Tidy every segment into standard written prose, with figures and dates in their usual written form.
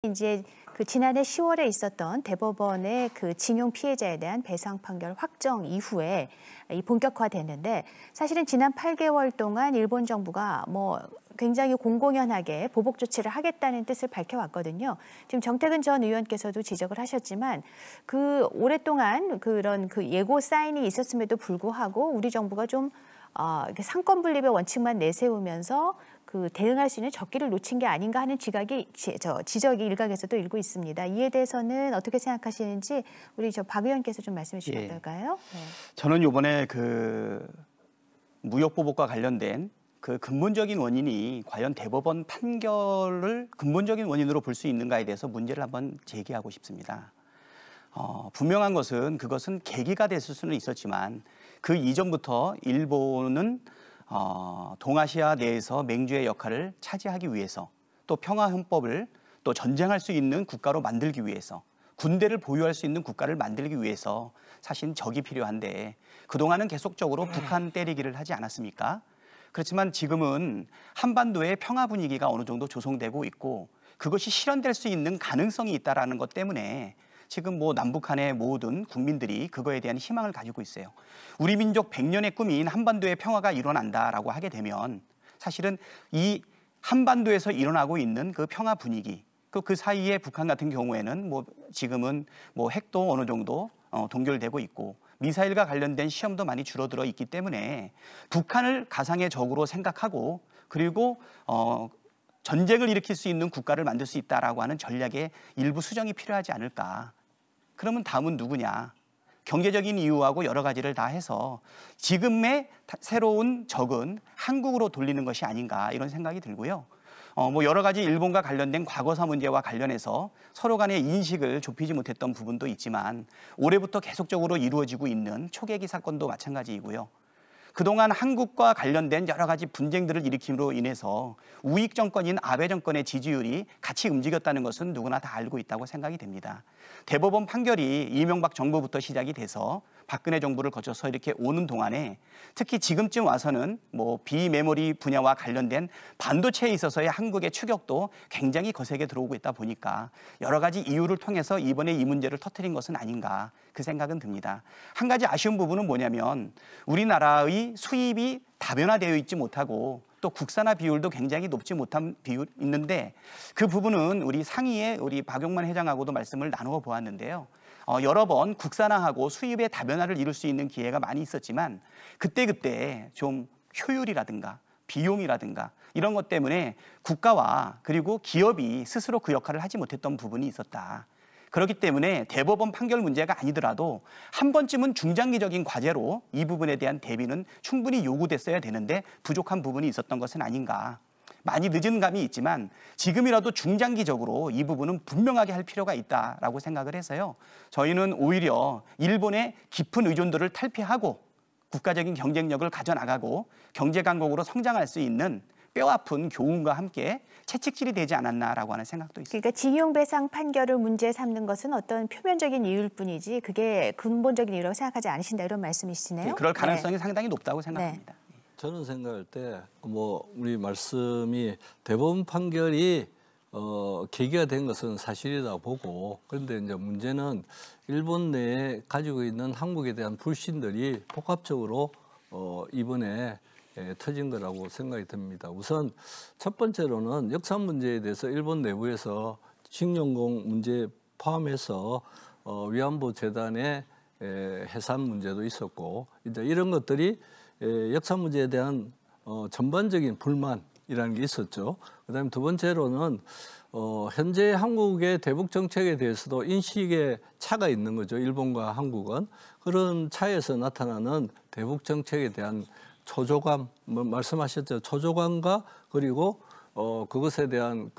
이제 그 지난해 10월에 있었던 대법원의 그 징용 피해자에 대한 배상 판결 확정 이후에 이 본격화됐는데, 사실은 지난 8개월 동안 일본 정부가 굉장히 공공연하게 보복 조치를 하겠다는 뜻을 밝혀왔거든요. 지금 정태근 전 의원께서도 지적을 하셨지만, 그 오랫동안 그런 그 예고 사인이 있었음에도 불구하고 우리 정부가 좀 이렇게 상권 분립의 원칙만 내세우면서 그 대응할 수 있는 적기를 놓친 게 아닌가 하는 지적이 일각에서도 일고 있습니다. 이에 대해서는 어떻게 생각하시는지 우리 박 의원께서 좀 말씀해 주시면 어떨까요? 네. 저는 이번에 그 무역보복과 관련된 그 근본적인 원인이 과연 대법원 판결을 근본적인 원인으로 볼 수 있는가에 대해서 문제를 한번 제기하고 싶습니다. 분명한 것은 그것은 계기가 됐을 수는 있었지만 그 이전부터 일본은 동아시아 내에서 맹주의 역할을 차지하기 위해서, 또 평화헌법을 또 전쟁할 수 있는 국가로 만들기 위해서, 군대를 보유할 수 있는 국가를 만들기 위해서 사실 적이 필요한데, 그동안은 계속적으로 북한 때리기를 하지 않았습니까? 그렇지만 지금은 한반도의 평화 분위기가 어느 정도 조성되고 있고 그것이 실현될 수 있는 가능성이 있다는 것 때문에 지금 남북한의 모든 국민들이 그거에 대한 희망을 가지고 있어요. 우리 민족 100년의 꿈인 한반도의 평화가 일어난다라고 하게 되면 사실은 이 한반도에서 일어나고 있는 그 평화 분위기, 그 사이에 북한 같은 경우에는 지금은 핵도 어느 정도 동결되고 있고 미사일과 관련된 시험도 많이 줄어들어 있기 때문에 북한을 가상의 적으로 생각하고, 그리고 전쟁을 일으킬 수 있는 국가를 만들 수 있다라고 하는 전략의 일부 수정이 필요하지 않을까. 그러면 다음은 누구냐? 경제적인 이유하고 여러 가지를 다 해서 지금의 새로운 적은 한국으로 돌리는 것이 아닌가, 이런 생각이 들고요. 여러 가지 일본과 관련된 과거사 문제와 관련해서 서로 간의 인식을 좁히지 못했던 부분도 있지만 올해부터 계속적으로 이루어지고 있는 초계기 사건도 마찬가지이고요. 그동안 한국과 관련된 여러 가지 분쟁들을 일으킴으로 인해서 우익 정권인 아베 정권의 지지율이 같이 움직였다는 것은 누구나 다 알고 있다고 생각이 됩니다. 대법원 판결이 이명박 정부부터 시작이 돼서 박근혜 정부를 거쳐서 이렇게 오는 동안에 특히 지금쯤 와서는 비메모리 분야와 관련된 반도체에 있어서의 한국의 추격도 굉장히 거세게 들어오고 있다 보니까 여러 가지 이유를 통해서 이번에 이 문제를 터뜨린 것은 아닌가, 그 생각은 듭니다. 한 가지 아쉬운 부분은 뭐냐면 우리나라의 수입이 다변화되어 있지 못하고 또 국산화 비율도 굉장히 높지 못한 비율이 있는데, 그 부분은 우리 상위에 우리 박용만 회장하고도 말씀을 나누어 보았는데요. 여러 번 국산화하고 수입의 다변화를 이룰 수 있는 기회가 많이 있었지만 그때 좀 효율이라든가 비용이라든가 이런 것 때문에 국가와 그리고 기업이 스스로 그 역할을 하지 못했던 부분이 있었다. 그렇기 때문에 대법원 판결 문제가 아니더라도 한 번쯤은 중장기적인 과제로 이 부분에 대한 대비는 충분히 요구됐어야 되는데 부족한 부분이 있었던 것은 아닌가. 많이 늦은 감이 있지만 지금이라도 중장기적으로 이 부분은 분명하게 할 필요가 있다라고 생각을 해서요. 저희는 오히려 일본의 깊은 의존도를 탈피하고 국가적인 경쟁력을 가져나가고 경제 강국으로 성장할 수 있는 뼈아픈 교훈과 함께 채찍질이 되지 않았나라고 하는 생각도 있습니다. 그러니까 징용배상 판결을 문제 삼는 것은 어떤 표면적인 이유일 뿐이지 그게 근본적인 이유라고 생각하지 않으신다, 이런 말씀이시네요. 네, 그럴 가능성이 상당히 높다고 생각합니다. 네. 저는 생각할 때 우리 말씀이 대법원 판결이 계기가 된 것은 사실이다 보고, 그런데 이제 문제는 일본 내에 가지고 있는 한국에 대한 불신들이 복합적으로 이번에 터진 거라고 생각이 듭니다. 우선 첫 번째로는 역사 문제에 대해서 일본 내부에서 징용공 문제 포함해서 위안부 재단의 해산 문제도 있었고, 이제 이런 것들이 역사 문제에 대한 전반적인 불만이라는 게 있었죠. 그다음에 두 번째로는 현재 한국의 대북 정책에 대해서도 인식의 차가 있는 거죠. 일본과 한국은. 그런 차에서 나타나는 대북 정책에 대한 초조감, 말씀하셨죠. 초조감과 그리고 그것에 대한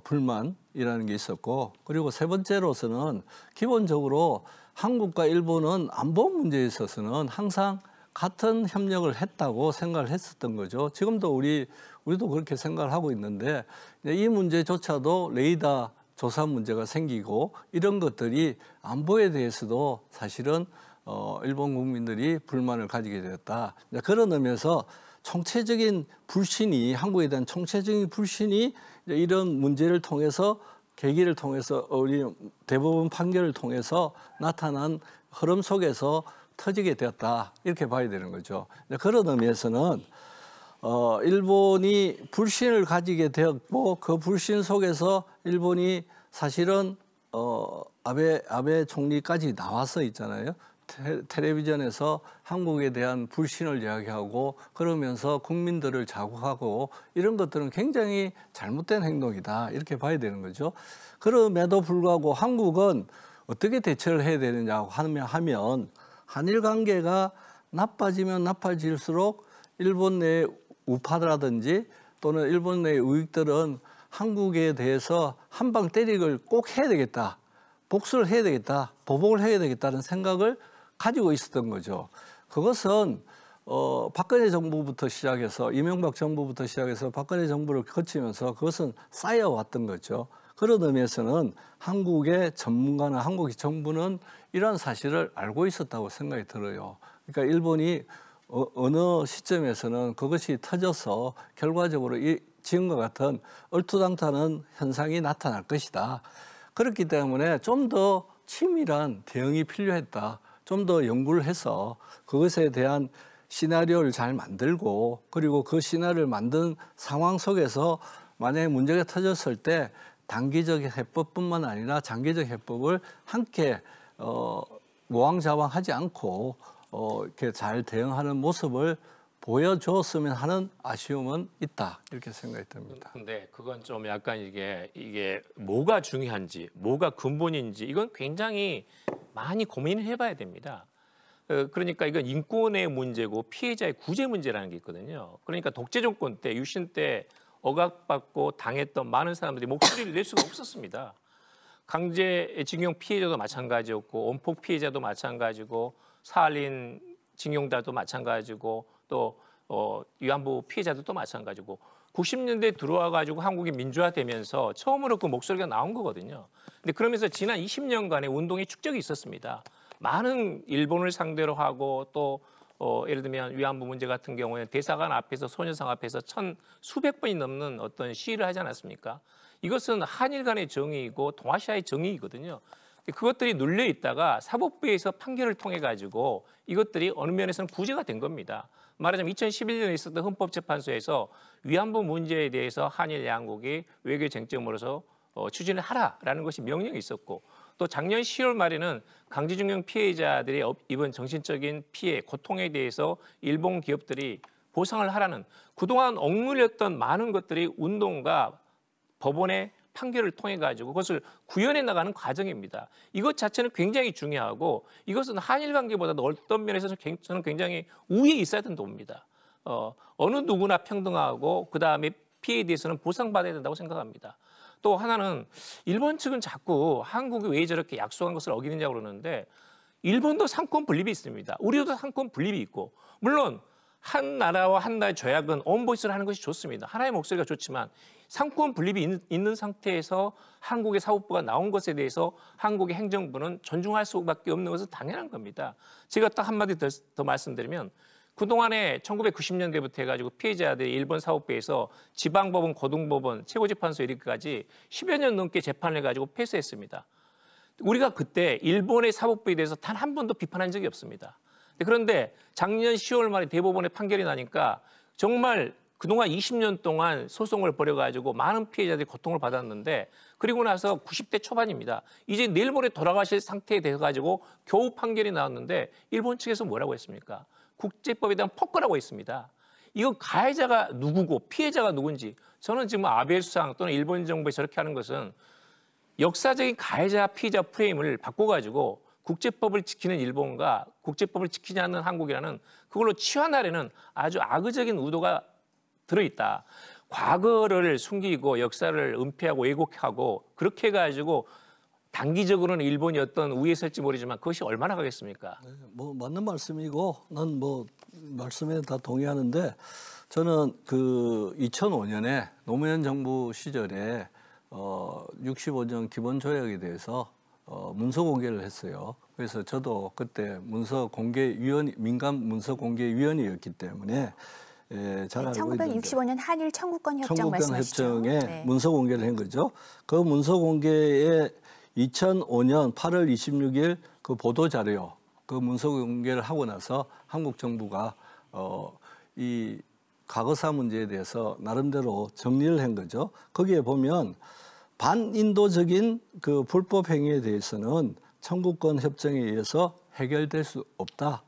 불만이라는 게 있었고, 그리고 세 번째로서는 기본적으로 한국과 일본은 안보 문제에 있어서는 항상 같은 협력을 했다고 생각을 했었던 거죠. 지금도 우리도 그렇게 생각을 하고 있는데, 이 문제조차도 레이더 조사 문제가 생기고 이런 것들이 안보에 대해서도 사실은 일본 국민들이 불만을 가지게 되었다. 그런 의미에서 총체적인 불신이, 한국에 대한 총체적인 불신이 이제 이런 문제를 통해서 계기를 통해서 우리 대법원 판결을 통해서 나타난 흐름 속에서 터지게 되었다 이렇게 봐야 되는 거죠. 그런 의미에서는 일본이 불신을 가지게 되었고 그 불신 속에서 일본이 사실은 아베 총리까지 나와서 있잖아요. 텔레비전에서 한국에 대한 불신을 이야기하고 그러면서 국민들을 자극하고 이런 것들은 굉장히 잘못된 행동이다 이렇게 봐야 되는 거죠. 그럼에도 불구하고 한국은 어떻게 대처를 해야 되느냐고 하면 한일 관계가 나빠지면 나빠질수록 일본 내 우파라든지 또는 일본 내 우익들은 한국에 대해서 한 방 때리기를 꼭 해야 되겠다. 복수를 해야 되겠다. 보복을 해야 되겠다는 생각을 가지고 있었던 거죠. 그것은 박근혜 정부부터 시작해서 이명박 정부부터 시작해서 박근혜 정부를 거치면서 그것은 쌓여왔던 거죠. 그런 의미에서는 한국의 전문가나 한국의 정부는 이러한 사실을 알고 있었다고 생각이 들어요. 그러니까 일본이 어느 시점에서는 그것이 터져서 결과적으로 지금과 같은 얼토당토하는 현상이 나타날 것이다. 그렇기 때문에 좀 더 치밀한 대응이 필요했다. 좀 더 연구를 해서 그것에 대한 시나리오를 잘 만들고 그리고 그 시나리오를 만든 상황 속에서 만약에 문제가 터졌을 때 단기적 해법뿐만 아니라 장기적 해법을 함께 모왕자왕하지 않고 이렇게 잘 대응하는 모습을 보여줬으면 하는 아쉬움은 있다 이렇게 생각이 듭니다. 근데 그건 좀 약간 이게 뭐가 중요한지 뭐가 근본인지 이건 굉장히 많이 고민을 해봐야 됩니다. 그러니까 이건 인권의 문제고 피해자의 구제 문제라는 게 있거든요. 그러니까 독재 정권 때 유신 때 억압받고 당했던 많은 사람들이 목소리를 낼 수가 없었습니다. 강제징용 피해자도 마찬가지였고 원폭 피해자도 마찬가지고 살인 징용자도 마찬가지고 또 위안부 피해자들도 마찬가지고 90년대 들어와 가지고 한국이 민주화되면서 처음으로 그 목소리가 나온 거거든요. 근데 그러면서 지난 20년간의 운동의 축적이 있었습니다. 많은 일본을 상대로 하고 또 예를 들면 위안부 문제 같은 경우에는 대사관 앞에서 소녀상 앞에서 수백 번이 넘는 어떤 시위를 하지 않았습니까? 이것은 한일 간의 정의이고 동아시아의 정의이거든요. 그것들이 눌려 있다가 사법부에서 판결을 통해 가지고 이것들이 어느 면에서는 구제가 된 겁니다. 말하자면 2011년에 있었던 헌법재판소에서 위안부 문제에 대해서 한일 양국이 외교 쟁점으로서 추진을 하라라는 것이 명령이 있었고 또 작년 10월 말에는 강제징용 피해자들이 입은 정신적인 피해, 고통에 대해서 일본 기업들이 보상을 하라는 그동안 억눌렸던 많은 것들이 운동과 법원의 판결을 통해 가지고 그것을 구현해 나가는 과정입니다. 이것 자체는 굉장히 중요하고 이것은 한일 관계보다도 어떤 면에서 저는 굉장히 우위에 있어야 된다고 봅니다. 어느 누구나 평등하고 그다음에 피해에 대해서는 보상받아야 된다고 생각합니다. 또 하나는 일본 측은 자꾸 한국이 왜 저렇게 약속한 것을 어기느냐고 그러는데 일본도 상권 분립이 있습니다. 우리도 상권 분립이 있고 물론 한 나라와 한 나라의 조약은 온보이스를 하는 것이 좋습니다. 하나의 목소리가 좋지만 상권 분립이 있는 상태에서 한국의 사법부가 나온 것에 대해서 한국의 행정부는 존중할 수밖에 없는 것은 당연한 겁니다. 제가 딱 한마디 더 말씀드리면 그동안에 1990년대부터 해가지고 피해자들이 일본 사법부에서 지방법원, 고등법원, 최고재판소 이렇게까지 10여 년 넘게 재판을 해가지고 패소했습니다. 우리가 그때 일본의 사법부에 대해서 단 한 번도 비판한 적이 없습니다. 그런데 작년 10월 말에 대법원의 판결이 나니까 정말 그동안 20년 동안 소송을 벌여가지고 많은 피해자들이 고통을 받았는데 그리고 나서 90대 초반입니다. 이제 내일 모레 돌아가실 상태에 돼가지고 겨우 판결이 나왔는데 일본 측에서 뭐라고 했습니까? 국제법에 대한 폭거라고 했습니다. 이거 가해자가 누구고 피해자가 누군지 저는 지금 아베 수상 또는 일본 정부에 저렇게 하는 것은 역사적인 가해자 피해자 프레임을 바꿔가지고 국제법을 지키는 일본과 국제법을 지키지 않는 한국이라는 그걸로 치환하려는 아주 악의적인 의도가 들어있다. 과거를 숨기고 역사를 은폐하고 왜곡하고 그렇게 해가지고 단기적으로는 일본이 어떤 우위에 설지 모르지만 그것이 얼마나 가겠습니까? 네, 뭐 맞는 말씀이고 난 뭐 말씀에 다 동의하는데 저는 그 2005년에 노무현 정부 시절에 65년 기본조약에 대해서 문서 공개를 했어요. 그래서 저도 그때 민간 문서 공개위원이었기 때문에 잘 알고 있는데 1965년 한일 청구권 협정 말씀하시죠. 협정의 네. 문서 공개를 한 거죠. 그 문서 공개에 2005년 8월 26일 그 보도 자료, 그 문서 공개를 하고 나서 한국 정부가 이 과거사 문제에 대해서 나름대로 정리를 한 거죠. 거기에 보면 반인도적인 그 불법 행위에 대해서는 청구권 협정에 의해서 해결될 수 없다.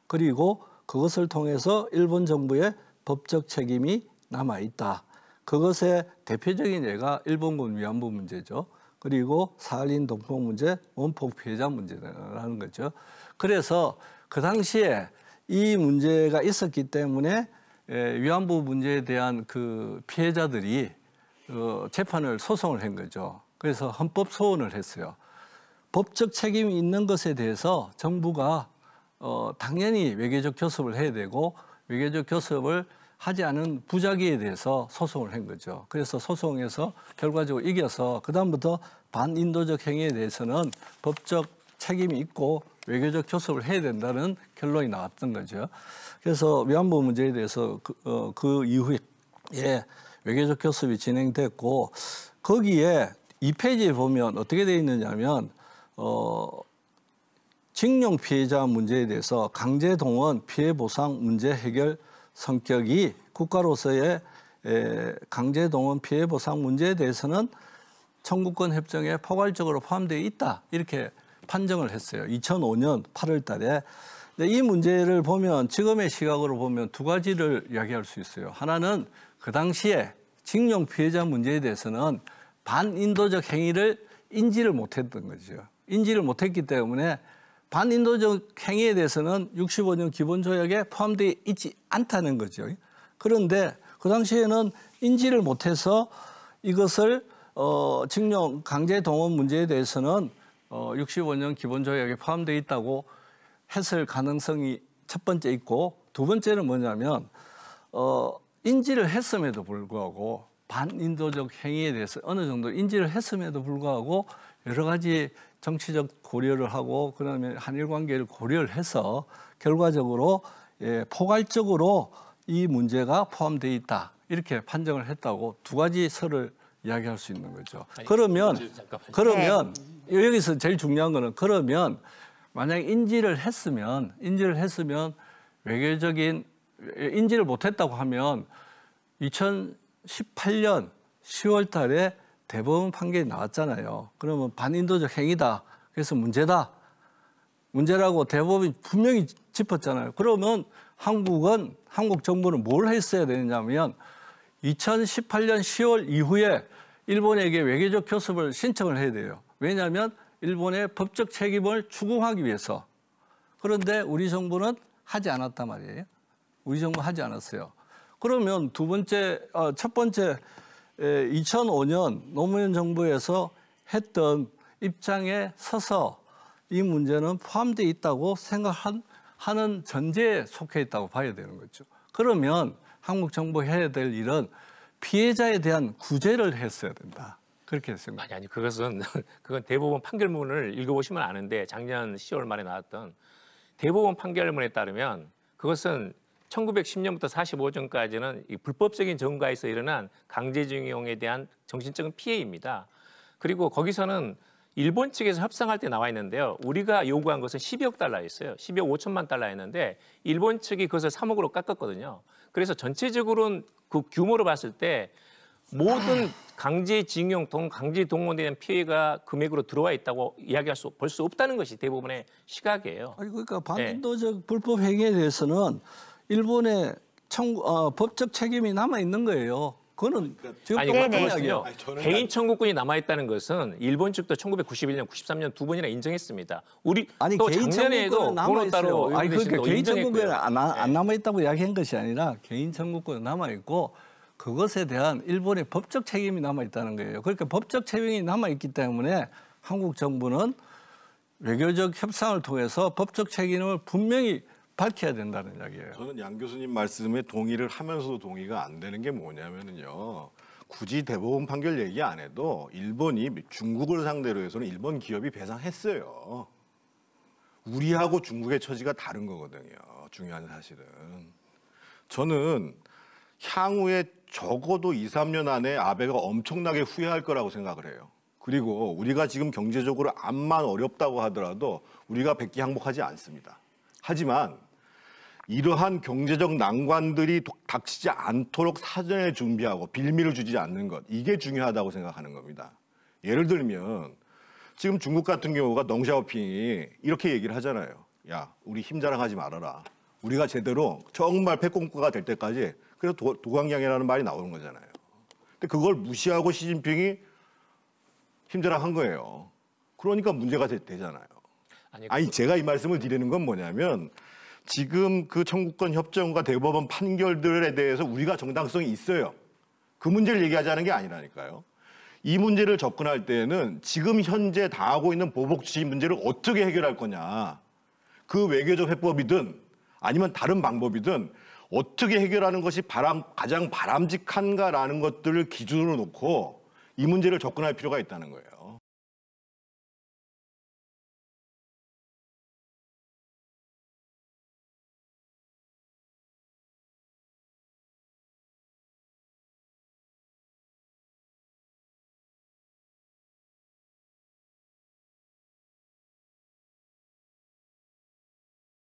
그리고 그것을 통해서 일본 정부의 법적 책임이 남아 있다. 그것의 대표적인 예가 일본군 위안부 문제죠. 그리고 사할린 동포 문제, 원폭 피해자 문제라는 거죠. 그래서 그 당시에 이 문제가 있었기 때문에 위안부 문제에 대한 그 피해자들이 재판을 소송을 한 거죠. 그래서 헌법 소원을 했어요. 법적 책임이 있는 것에 대해서 정부가 당연히 외교적 교섭을 해야 되고 외교적 교섭을 하지 않은 부작위에 대해서 소송을 한 거죠. 그래서 소송에서 결과적으로 이겨서 그다음부터 반인도적 행위에 대해서는 법적 책임이 있고 외교적 교섭을 해야 된다는 결론이 나왔던 거죠. 그래서 위안부 문제에 대해서 그 이후에 외교적 교섭이 진행됐고 거기에 2페이지에 보면 어떻게 되어 있느냐면 징용 피해자 문제에 대해서 강제 동원 피해 보상 문제 해결 성격이 국가로서의 강제 동원 피해 보상 문제에 대해서는 청구권 협정에 포괄적으로 포함되어 있다. 이렇게 판정을 했어요. 2005년 8월 달에. 이 문제를 보면 지금의 시각으로 보면 두 가지를 이야기할 수 있어요. 하나는 그 당시에 징용 피해자 문제에 대해서는 반인도적 행위를 인지를 못했던 거죠. 인지를 못했기 때문에 반인도적 행위에 대해서는 65년 기본조약에 포함되어 있지 않다는 거죠. 그런데 그 당시에는 인지를 못해서 이것을 징용 강제 동원 문제에 대해서는 65년 기본조약에 포함되어 있다고 했을 가능성이 첫 번째 있고 두 번째는 뭐냐면 인지를 했음에도 불구하고 반인도적 행위에 대해서 어느 정도 인지를 했음에도 불구하고 여러 가지 정치적 고려를 하고 그다음에 한일 관계를 고려를 해서 결과적으로 포괄적으로 이 문제가 포함되어 있다 이렇게 판정을 했다고 두 가지 설을 이야기할 수 있는 거죠. 그러면 여기서 제일 중요한 거는 그러면 만약 인지를 했으면 외교적인 인지를 못했다고 하면 2018년 10월 달에 대법원 판결이 나왔잖아요. 그러면 반인도적 행위다. 그래서 문제라고 대법원이 분명히 짚었잖아요. 그러면 한국 정부는 뭘 했어야 되느냐면 2018년 10월 이후에 일본에게 외교적 교섭을 신청을 해야 돼요. 왜냐하면 일본의 법적 책임을 추궁하기 위해서. 그런데 우리 정부는 하지 않았단 말이에요. 우리 정부 하지 않았어요. 그러면 첫 번째 2005년 노무현 정부에서 했던 입장에 서서 이 문제는 포함되어 있다고 생각하는 전제에 속해 있다고 봐야 되는 거죠. 그러면 한국 정부 해야 될 일은 피해자에 대한 구제를 했어야 된다. 그렇게 생각합니다. 아니 그건 대법원 판결문을 읽어보시면 아는데 작년 10월 말에 나왔던 대법원 판결문에 따르면 그것은 1910년부터 45년까지는 이 불법적인 정가에서 일어난 강제징용에 대한 정신적인 피해입니다. 그리고 거기서는 일본 측에서 협상할 때 나와 있는데요. 우리가 요구한 것은 12억 달러였어요. 12억 5천만 달러였는데 일본 측이 그것을 3억으로 깎았거든요. 그래서 전체적으로는 그 규모로 봤을 때 모든 강제징용, 강제동원에 대한 피해가 금액으로 들어와 있다고 볼 수 없다는 것이 대부분의 시각이에요. 아니 그러니까 반인도적 불법 행위에 대해서는 일본의 법적 책임이 남아 있는 거예요. 그거는 지금 똑같은 이야기예요. 개인 청구권이 남아 있다는 것은 일본 측도 1991년, 93년 두 번이나 인정했습니다. 또 개인 작년에도 남아 있어요. 그러니까 개인 청구권이 안 남아 있다고 이야기한 것이 아니라 개인 청구권이 남아 있고 그것에 대한 일본의 법적 책임이 남아 있다는 거예요. 그러니까 법적 책임이 남아 있기 때문에 한국 정부는 외교적 협상을 통해서 법적 책임을 분명히 밝혀야 된다는 이야기예요. 저는 양 교수님 말씀에 동의를 하면서도 동의가 안 되는 게 뭐냐면요. 굳이 대법원 판결 얘기 안 해도 일본이 중국을 상대로 해서는 일본 기업이 배상했어요. 우리하고 중국의 처지가 다른 거거든요. 중요한 사실은. 저는 향후에 적어도 2, 3년 안에 아베가 엄청나게 후회할 거라고 생각을 해요. 그리고 우리가 지금 경제적으로 암만 어렵다고 하더라도 우리가 백기항복하지 않습니다. 하지만 이러한 경제적 난관들이 닥치지 않도록 사전에 준비하고 빌미를 주지 않는 것, 이게 중요하다고 생각하는 겁니다. 예를 들면 지금 중국 같은 경우가 덩샤오핑이 이렇게 얘기를 하잖아요. 야, 우리 힘 자랑하지 말아라. 우리가 제대로 정말 패권국가가 될 때까지 그래서 도강양이라는 말이 나오는 거잖아요. 근데 그걸 무시하고 시진핑이 힘 자랑한 거예요. 그러니까 문제가 되잖아요. 아니 제가 이 말씀을 드리는 건 뭐냐면 지금 그 청구권 협정과 대법원 판결들에 대해서 우리가 정당성이 있어요. 그 문제를 얘기하자는 게 아니라니까요. 이 문제를 접근할 때에는 지금 현재 당하고 있는 보복주의 문제를 어떻게 해결할 거냐. 그 외교적 해법이든 아니면 다른 방법이든 어떻게 해결하는 것이 가장 바람직한가라는 것들을 기준으로 놓고 이 문제를 접근할 필요가 있다는 거예요.